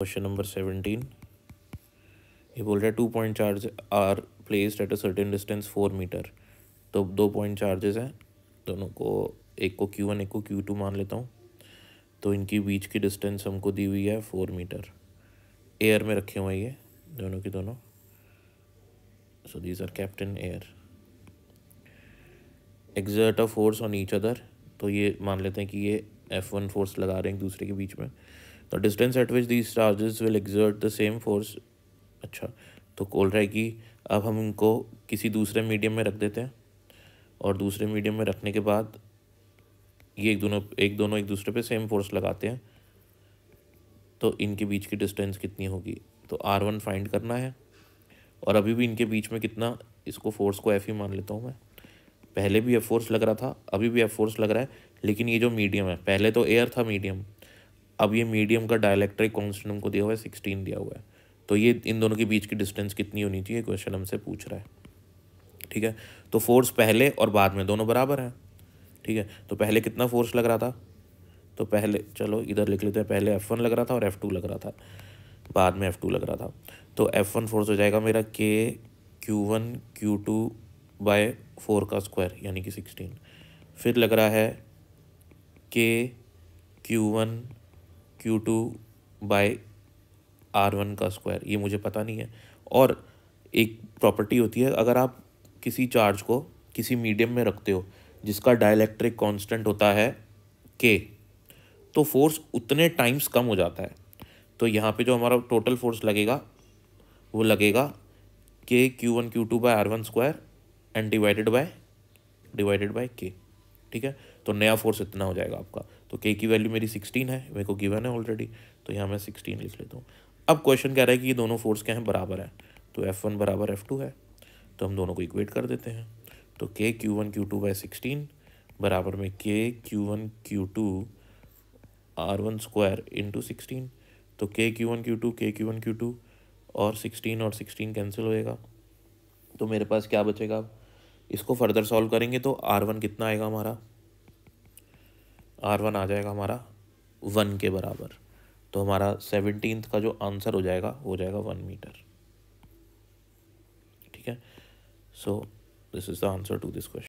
Question number 17 ये बोल रहा है 2 point charge are placed at a certain distance 4 metre. तो 2 पॉइंट चार्जेस हैं, दोनों को, एक को Q1 एक को Q2 मान लेता हूँ। तो इनकी बीच की डिस्टेंस हमको दी हुई है 4 मीटर। एयर में रखे हुए हैं ये दोनों की दोनों। So these are kept in air. Exert a force on each other, तो ये मान लेते हैं कि ये F1 फोर्स लगा रहे हैं एक दूसरे के बीच में। तो distance eight which these charges will exert the same force. अच्छा, तो बोल रहा है कि अब हम इनको किसी दूसरे मीडियम में रख देते हैं, और दूसरे मीडियम में रखने के बाद ये एक दोनों एक दूसरे पे सेम फोर्स लगाते हैं। तो इनके बीच की डिस्टेंस कितनी होगी? तो R1 फाइंड करना है। और अभी भी इनके बीच में कितना, इसको फोर्स को F ही मान लेता हूँ मैं। पहले भी F फोर्स लग रहा था, अभी भी F फोर्स लग रहा है, लेकिन ये जो मीडियम है, पहले तो एयर था मीडियम, अब ये मीडियम का डायलैक्ट्रिक कांस्टेंट हमको दिया हुआ है 16 दिया हुआ है। तो ये इन दोनों के बीच की डिस्टेंस कितनी होनी चाहिए, क्वेश्चन हमसे पूछ रहा है। ठीक है, तो फोर्स पहले और बाद में दोनों बराबर हैं। ठीक है, तो पहले कितना फोर्स लग रहा था? तो पहले चलो इधर लिख लेते हैं, पहले F1 लग रहा था और F2 लग रहा था, बाद में F2 लग रहा था। तो F1 फोर्स हो जाएगा मेरा K Q1 Q2/4 का स्क्वायर यानी कि 16। फिर लग रहा है K Q1 Q2/R1 का स्क्वायर, ये मुझे पता नहीं है। और एक प्रॉपर्टी होती है, अगर आप किसी चार्ज को किसी मीडियम में रखते हो जिसका डाइलेक्ट्रिक कांस्टेंट होता है K, तो फोर्स उतने टाइम्स कम हो जाता है। तो यहाँ पे जो हमारा टोटल फोर्स लगेगा वो लगेगा K Q1 Q2/R1 square and divided by K। ठीक है, तो नया फोर्स इतना हो जाएगा आपका। तो K की वैल्यू मेरी 16 है, मेरे को गिवन है ऑलरेडी, तो यहाँ मैं 16 लिख लेता हूँ। अब क्वेश्चन कह रहा है कि ये दोनों फोर्स क्या हैं, बराबर है। तो F1 बराबर F2 है, तो हम दोनों को इक्वेट कर देते हैं। तो K Q1 Q2/16 बराबर में K Q1 Q2/R1 square into 16। तो K Q1 Q2 और 16 कैंसिल होएगा। तो मेरे पास क्या बचेगा? अब इसको फर्दर सॉल्व करेंगे तो R1 कितना आएगा हमारा? R1 आ जाएगा हमारा 1 के बराबर। तो हमारा 17th का जो आंसर हो जाएगा वो हो जाएगा 1 मीटर। ठीक है, so this is the answer to this question.